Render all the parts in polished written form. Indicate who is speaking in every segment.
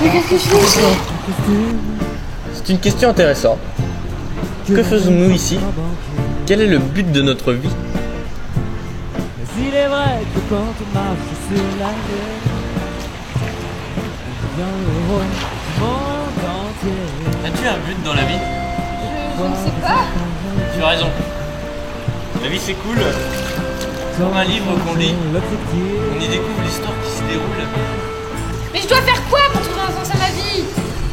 Speaker 1: Mais qu'est-ce que je fais?
Speaker 2: C'est une question intéressante. Que faisons-nous ici? Quel est le but de notre vie?
Speaker 3: Mais il est vrai que quand on marche sur la mer, on devient le roi du monde entier.
Speaker 2: As-tu un but dans la vie?
Speaker 1: Je ne sais pas.
Speaker 2: Tu as raison. La vie c'est cool. Comme un livre qu'on lit, on y découvre l'histoire qui se déroule.
Speaker 1: Mais je dois faire quoi pour trouver un sens à ma vie?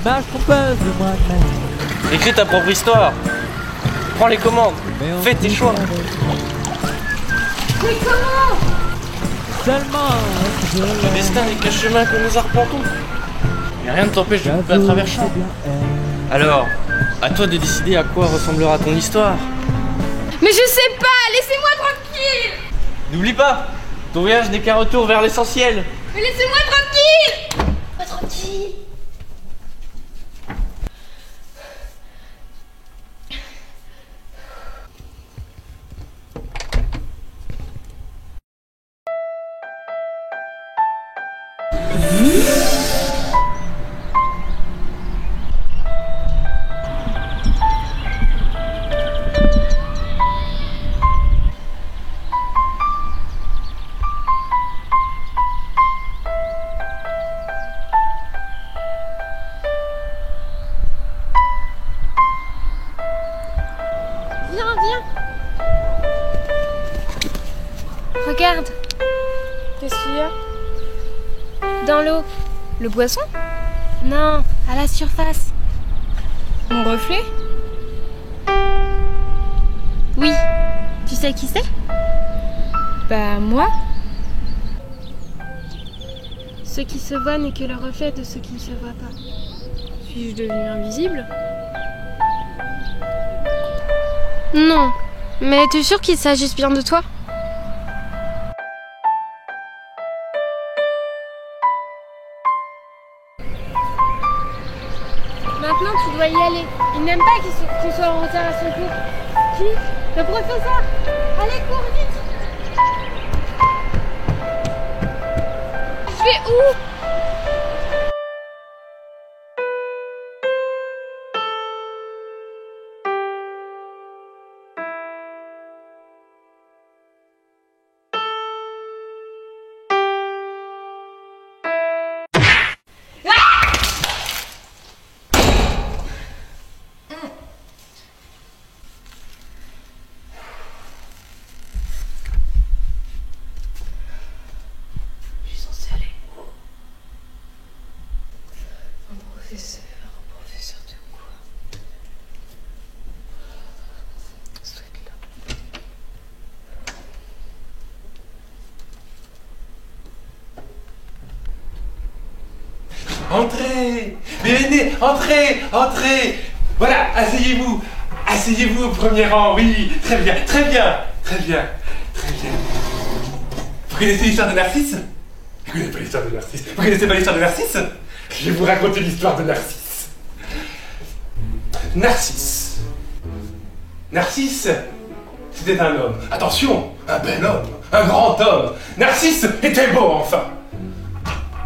Speaker 3: Marche trompeuse de moi-même.
Speaker 2: Écris ta propre histoire. Prends les commandes. Fais tes choix.
Speaker 1: Mais comment?
Speaker 3: Seulement
Speaker 2: Le destin n'est que le chemin que nous arpentons. Mais rien ne t'empêche de couper à travers champs. Alors, à toi de décider à quoi ressemblera ton histoire.
Speaker 1: Mais je sais pas, laissez-moi tranquille.
Speaker 2: N'oublie pas, ton voyage n'est qu'un retour vers l'essentiel.
Speaker 1: Mais laissez-moi tranquille. Pas tranquille. Viens, viens. Regarde. Qu'est-ce qu'il y a? Dans l'eau. Le poisson? Non, à la surface. Mon reflet? Oui. Tu sais qui c'est? Bah moi. Ce qui se voit n'est que le reflet de ce qui ne se voit pas. Suis-je devenu invisible? Non. Mais t'es sûr qu'il s'agisse bien de toi? Maintenant, tu dois y aller. Il n'aime pas qu'il soit en retard à son cours. Qui? Le professeur. Allez, cours vite. Je vais où?
Speaker 4: Entrez. Venez, entrez, entrez. Voilà, asseyez-vous. Asseyez-vous au premier rang, oui. Très bien, très bien, très bien, très bien. Vous connaissez l'histoire de Narcisse? Vous connaissez pas l'histoire de Narcisse? Vous connaissez pas l'histoire de Narcisse? Je vais vous raconter l'histoire de Narcisse. Narcisse. Narcisse, c'était un homme. Attention, un bel homme, un grand homme. Narcisse était beau, enfin.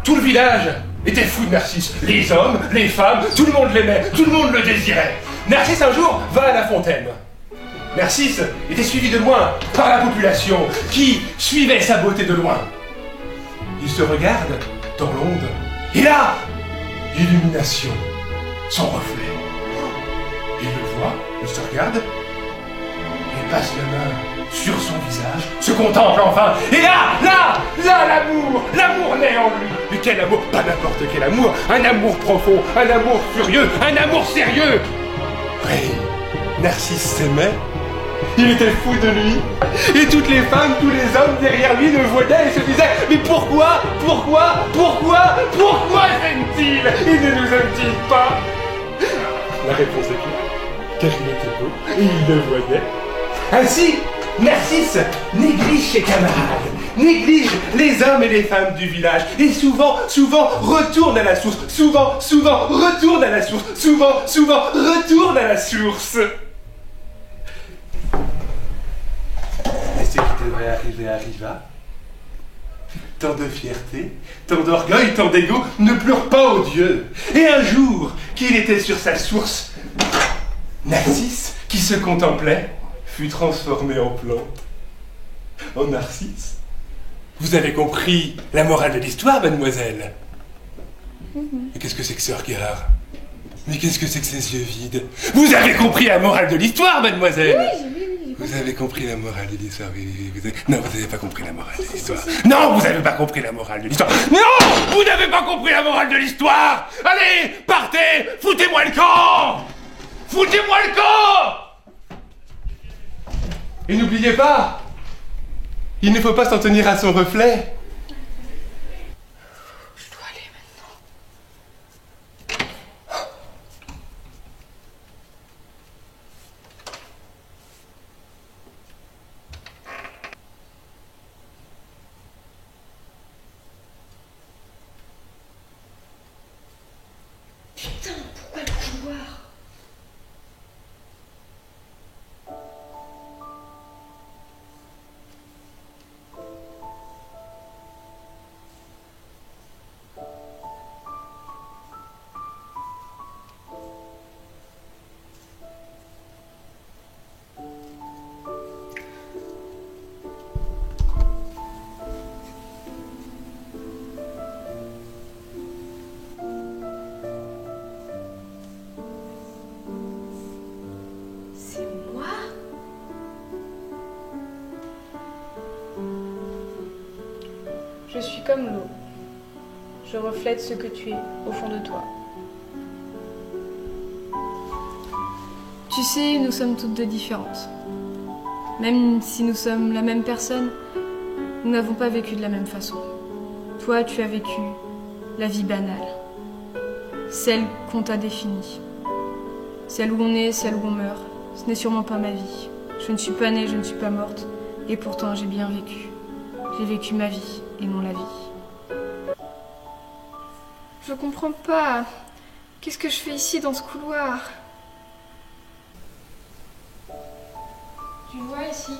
Speaker 4: Tout le village était fou de Narcisse. Les hommes, les femmes, tout le monde l'aimait, tout le monde le désirait. Narcisse un jour va à la fontaine. Narcisse était suivi de loin par la population qui suivait sa beauté de loin. Il se regarde dans l'onde et là, illumination, son reflet. Il le voit, il se regarde, il passe la main sur son visage, se contemple enfin, et là, l'amour naît en lui. Mais quel amour? Pas n'importe quel amour, un amour profond, un amour furieux, un amour sérieux. Oui, Narcisse s'aimait, il était fou de lui, et toutes les femmes, tous les hommes derrière lui le voyaient et se disaient: mais pourquoi s'aime-t-il? Il ne nous aime-t-il pas? La réponse est claire, car il était beau, et il le voyait. Ainsi, Narcisse néglige ses camarades, néglige les hommes et les femmes du village, et souvent retourne à la source, souvent retourne à la source, souvent retourne à la source. Et ce qui devrait arriver arriva. Tant de fierté, tant d'orgueil, tant d'ego ne pleure pas aux dieux. Et un jour qu'il était sur sa source, Narcisse, qui se contemplait, fut transformé en plante, en Narcisse. Vous avez compris la morale de l'histoire, mademoiselle? Mais qu'est-ce que c'est que ce regard? Mais qu'est-ce que c'est que ces yeux vides? Vous avez compris la morale de l'histoire, mademoiselle?
Speaker 1: Oui.
Speaker 4: Vous avez compris la morale de l'histoire, oui. Non, vous n'avez pas compris la morale de l'histoire. Non, vous n'avez pas compris la morale de l'histoire. Non, vous n'avez pas compris la morale de l'histoire. Allez, partez, foutez-moi le camp. Foutez-moi le camp. Et n'oubliez pas, il ne faut pas s'en tenir à son reflet.
Speaker 1: Je dois aller maintenant. Putain, pourquoi le couloir? Je suis comme l'eau. Je reflète ce que tu es au fond de toi. Tu sais, nous sommes toutes deux différentes. Même si nous sommes la même personne, nous n'avons pas vécu de la même façon. Toi, tu as vécu la vie banale. Celle qu'on t'a définie. Celle où on est, celle où on meurt. Ce n'est sûrement pas ma vie. Je ne suis pas née, je ne suis pas morte. Et pourtant, j'ai bien vécu. J'ai vécu ma vie et non la vie. Je comprends pas. Qu'est-ce que je fais ici dans ce couloir? Tu vois ici,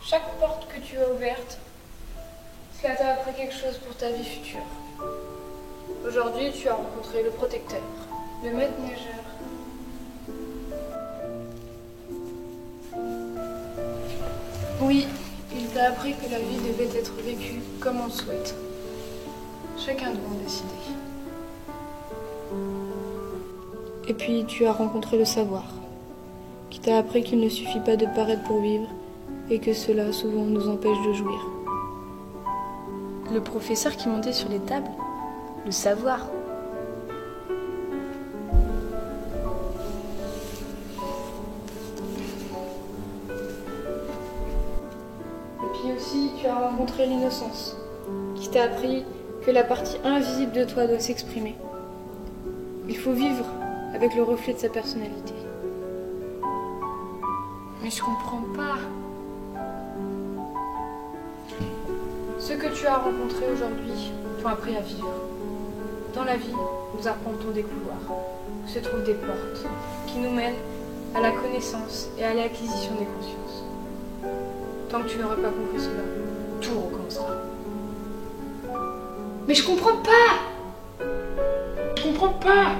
Speaker 1: chaque porte que tu as ouverte, cela t'a appris quelque chose pour ta vie future. Aujourd'hui, tu as rencontré le protecteur, le maître nageur. Oui, il t'a appris que la vie devait être vécue comme on le souhaite. Chacun doit en décider. Et puis tu as rencontré le savoir, qui t'a appris qu'il ne suffit pas de paraître pour vivre, et que cela souvent nous empêche de jouir. Le professeur qui montait sur les tables, le savoir. Et puis aussi tu as rencontré l'innocence, qui t'a appris que la partie invisible de toi doit s'exprimer. Il faut vivre avec le reflet de sa personnalité. Mais je comprends pas. Ceux que tu as rencontrés aujourd'hui t'ont appris à vivre. Dans la vie, nous arpentons des couloirs où se trouvent des portes qui nous mènent à la connaissance et à l'acquisition des consciences. Tant que tu n'auras pas compris cela, tout recommencera.
Speaker 4: Mais je comprends pas. Je comprends pas.